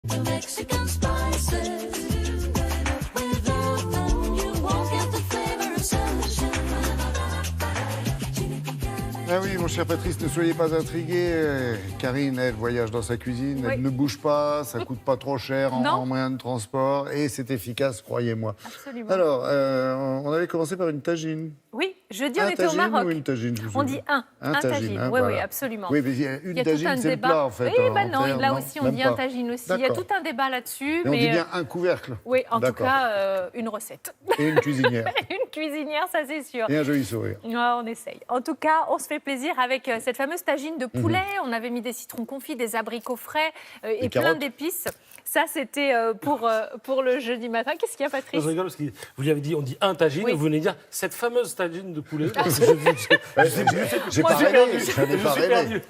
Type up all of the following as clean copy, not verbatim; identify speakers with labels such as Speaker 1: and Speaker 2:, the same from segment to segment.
Speaker 1: The Mexican spices, without them you won't get the flavor of sunshine.
Speaker 2: Ah oui, mon cher Patrice, ne soyez pas intrigué. Karine, elle voyage dans sa cuisine,
Speaker 3: Oui.
Speaker 2: elle ne bouge pas, ça coûte pas trop cher
Speaker 3: Non.
Speaker 2: en moyen de transport et c'est efficace, croyez-moi.
Speaker 3: Absolument.
Speaker 2: Alors, on avait commencé par une tagine.
Speaker 3: Oui, jeudi, on
Speaker 2: Un
Speaker 3: était au
Speaker 2: tagine
Speaker 3: Maroc.
Speaker 2: ou une tagine, je vous
Speaker 3: On
Speaker 2: souviens.
Speaker 3: dit un tagine.
Speaker 2: hein,
Speaker 3: Oui,
Speaker 2: voilà.
Speaker 3: oui, absolument.
Speaker 2: Oui, mais il y a
Speaker 3: Il
Speaker 2: une
Speaker 3: y a tout un
Speaker 2: tagine, c'est le
Speaker 3: débat.
Speaker 2: plat, en fait.
Speaker 3: Oui,
Speaker 2: en
Speaker 3: bah non,
Speaker 2: termes,
Speaker 3: là aussi, on
Speaker 2: même
Speaker 3: dit
Speaker 2: pas.
Speaker 3: un tagine aussi. Il y a
Speaker 2: D'accord.
Speaker 3: tout un débat là-dessus.
Speaker 2: Et on dit bien un couvercle.
Speaker 3: Oui, en tout
Speaker 2: D'accord.
Speaker 3: cas, une recette.
Speaker 2: Et une cuisinière.
Speaker 3: Une cuisinière, ça c'est sûr.
Speaker 2: Et un joli sourire.
Speaker 3: Ouais, on essaye. En tout cas, on se fait plaisir avec cette fameuse tagine de poulet.
Speaker 2: Mhm.
Speaker 3: On avait mis des citrons confits, des abricots frais et
Speaker 2: Des
Speaker 3: plein
Speaker 2: carottes.
Speaker 3: d'épices. Ça, c'était pour le jeudi matin. Qu'est-ce qu'il y a, Patrice?
Speaker 4: Je rigole parce que vous lui avez dit, on dit un tagine,
Speaker 3: Oui.
Speaker 4: vous venez dire cette fameuse tagine de poulet.
Speaker 2: J'ai
Speaker 3: Moi,
Speaker 2: pas
Speaker 3: j'ai
Speaker 2: rêvé,
Speaker 4: perdu.
Speaker 2: j'en ai
Speaker 4: Je
Speaker 2: pas
Speaker 4: suis
Speaker 2: rêvé.
Speaker 4: perdu.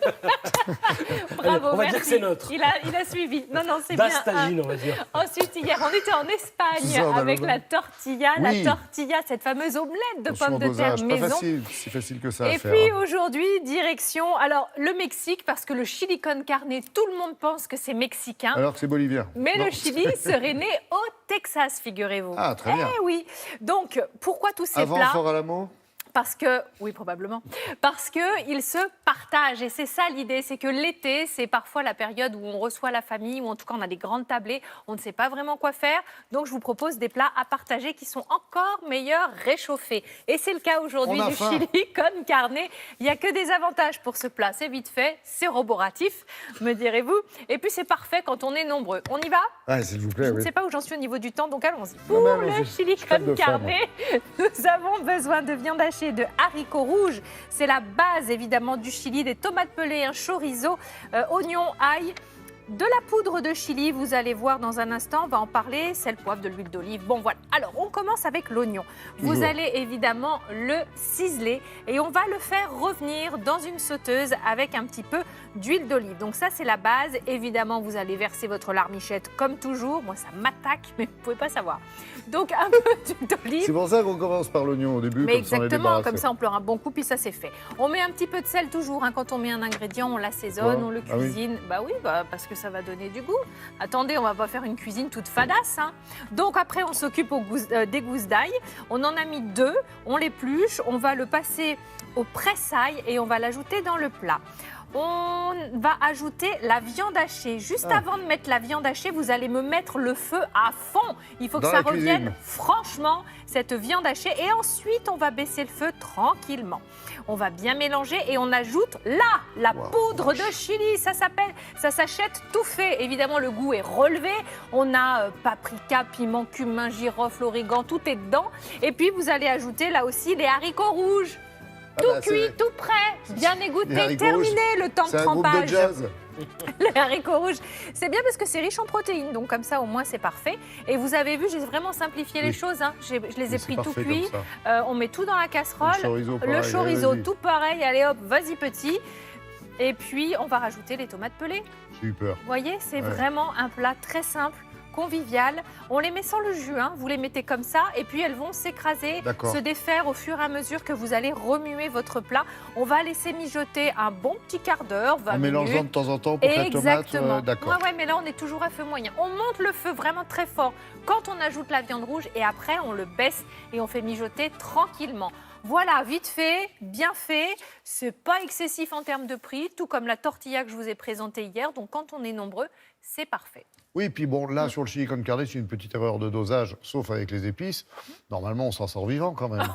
Speaker 3: Bravo,
Speaker 4: on va
Speaker 3: merci.
Speaker 4: dire que c'est neutre.
Speaker 3: Il a suivi. Non, non, c'est bien.
Speaker 4: Das tagine, on va dire.
Speaker 3: Ensuite, hier, on était en Espagne
Speaker 2: Ça, on a
Speaker 3: avec
Speaker 2: le-
Speaker 3: la tortilla.
Speaker 2: Oui.
Speaker 3: La tortilla, cette fameuse omelette de
Speaker 2: Attention
Speaker 3: pommes
Speaker 2: au
Speaker 3: de terre
Speaker 2: dosage, pas
Speaker 3: maison.
Speaker 2: facile, si facile que ça à
Speaker 3: Et
Speaker 2: faire.
Speaker 3: puis
Speaker 2: hein.
Speaker 3: aujourd'hui, direction, alors le Mexique, parce que le chili con carne, tout le monde pense que c'est mexicain.
Speaker 2: Alors que c'est bolivien.
Speaker 3: Mais
Speaker 2: Non.
Speaker 3: le Chili serait né au Texas, figurez-vous.
Speaker 2: Ah, très bien.
Speaker 3: Eh oui. Donc, pourquoi tous ces
Speaker 2: Avant
Speaker 3: plats?
Speaker 2: Fort Alamo.
Speaker 3: Parce que, oui, probablement, parce qu'ils se partagent. Et c'est ça l'idée, c'est que l'été, c'est parfois la période où on reçoit la famille, ou en tout cas on a des grandes tablées, on ne sait pas vraiment quoi faire. Donc je vous propose des plats à partager qui sont encore meilleurs réchauffés. Et c'est le cas aujourd'hui
Speaker 2: On a
Speaker 3: du
Speaker 2: faim.
Speaker 3: chili con carne. Il n'y a que des avantages pour ce plat. C'est vite fait, c'est roboratif, me direz-vous. Et puis c'est parfait quand on est nombreux. On y va?
Speaker 2: Ah, s'il vous plaît,
Speaker 3: Je ne
Speaker 2: oui.
Speaker 3: sais pas où j'en suis au niveau du temps, donc allons-y.
Speaker 2: mais
Speaker 3: Pour
Speaker 2: allons-y.
Speaker 3: le chili
Speaker 2: Je tape
Speaker 3: con
Speaker 2: de faim,
Speaker 3: carne,
Speaker 2: moi.
Speaker 3: nous avons besoin de viande hachée, de haricots rouges. C'est la base évidemment du chili, des tomates pelées, un chorizo, oignons, ail. De la poudre de chili, vous allez voir dans un instant, on va en parler, sel, poivre, de l'huile d'olive. Bon voilà, alors on commence avec l'oignon. Vous
Speaker 2: Toujours.
Speaker 3: allez évidemment le ciseler et on va le faire revenir dans une sauteuse avec un petit peu d'huile d'olive. Donc ça c'est la base, évidemment vous allez verser votre larmichette comme toujours. Moi ça m'attaque mais vous ne pouvez pas savoir. Donc un peu d'huile d'olive.
Speaker 2: C'est pour ça qu'on commence par l'oignon au début.
Speaker 3: Mais
Speaker 2: comme ça, on est
Speaker 3: exactement,
Speaker 2: débarrassé.
Speaker 3: comme ça on pleure un bon coup, puis ça c'est fait. On met un petit peu de sel toujours, hein, quand on met un ingrédient, on l'assaisonne,
Speaker 2: Ouais.
Speaker 3: on le
Speaker 2: Ah oui.
Speaker 3: cuisine. Bah oui, parce que ça va donner du goût. Attendez, on va pas faire une cuisine toute fadasse. Hein. Donc après on s'occupe des gousses d'ail. On en a mis 2, on l'épluche, on va le passer au presse-ail et on va l'ajouter dans le plat. On va ajouter la viande hachée. Juste
Speaker 2: Ah.
Speaker 3: avant de mettre la viande hachée, vous allez me mettre le feu à fond. Il faut que
Speaker 2: Dans
Speaker 3: ça
Speaker 2: la
Speaker 3: revienne
Speaker 2: cuisine.
Speaker 3: franchement, cette viande hachée. Et ensuite, on va baisser le feu tranquillement. On va bien mélanger et on ajoute là, la
Speaker 2: Wow.
Speaker 3: poudre de chili. Ça s'achète tout fait. Évidemment, le goût est relevé. On a paprika, piment, cumin, girofle, origan, tout est dedans. Et puis, vous allez ajouter là aussi les haricots rouges.
Speaker 2: Ah
Speaker 3: Tout
Speaker 2: bah,
Speaker 3: cuit,
Speaker 2: c'est-
Speaker 3: tout prêt, bien
Speaker 2: Les
Speaker 3: égoutté,
Speaker 2: haricots
Speaker 3: terminé le temps de
Speaker 2: C'est un groupe de
Speaker 3: trempage.
Speaker 2: jazz.
Speaker 3: Les haricots rouges, c'est bien parce que c'est riche en protéines, donc comme ça au moins c'est parfait. Et vous avez vu, j'ai vraiment simplifié les
Speaker 2: Oui.
Speaker 3: choses. Hein. Je les ai
Speaker 2: Mais c'est
Speaker 3: pris tout
Speaker 2: parfait
Speaker 3: cuit.
Speaker 2: comme ça.
Speaker 3: On met tout dans la casserole.
Speaker 2: Le chorizo,
Speaker 3: Le
Speaker 2: pareil,
Speaker 3: chorizo,
Speaker 2: allez, vas-y.
Speaker 3: tout pareil. Allez hop, vas-y petit. Et puis on va rajouter les tomates pelées.
Speaker 2: J'ai eu peur.
Speaker 3: Vous voyez, c'est
Speaker 2: Ouais.
Speaker 3: vraiment un plat très simple, convivial. On les met sans le jus, hein. Vous les mettez comme ça et puis elles vont s'écraser,
Speaker 2: D'accord.
Speaker 3: se défaire au fur et à mesure que vous allez remuer votre plat. On va laisser mijoter un bon petit quart d'heure, 20
Speaker 2: En
Speaker 3: minutes.
Speaker 2: mélangeant de temps en temps pour que la tomate.
Speaker 3: Exactement.
Speaker 2: D'accord.
Speaker 3: Ouais, mais là on est toujours à feu moyen. On monte le feu vraiment très fort quand on ajoute la viande rouge et après on le baisse et on fait mijoter tranquillement. Voilà, vite fait, bien fait. C'est pas excessif en termes de prix, tout comme la tortilla que je vous ai présentée hier. Donc quand on est nombreux, c'est parfait.
Speaker 2: Oui, puis bon, là, sur le chili con carne, c'est une petite erreur de dosage, sauf avec les épices. Normalement, on s'en sort vivant quand même.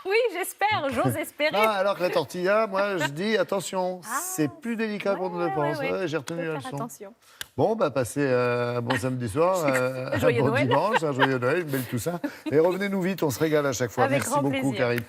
Speaker 3: Oui, j'espère, j'ose espérer.
Speaker 2: Ah, alors que la tortilla, moi, je dis, attention,
Speaker 3: Ah,
Speaker 2: c'est plus délicat qu'on ne le pense.
Speaker 3: ouais.
Speaker 2: Ouais, j'ai
Speaker 3: Faut
Speaker 2: retenu la
Speaker 3: faire
Speaker 2: leçon.
Speaker 3: attention.
Speaker 2: Bon, bah, passez un bon samedi soir, un
Speaker 3: Joyeux
Speaker 2: bon
Speaker 3: Noël.
Speaker 2: dimanche, un joyeux Noël, une belle Toussaint. Et revenez-nous vite, on se régale à chaque fois.
Speaker 3: Avec
Speaker 2: Merci
Speaker 3: grand
Speaker 2: beaucoup,
Speaker 3: plaisir.
Speaker 2: Karine.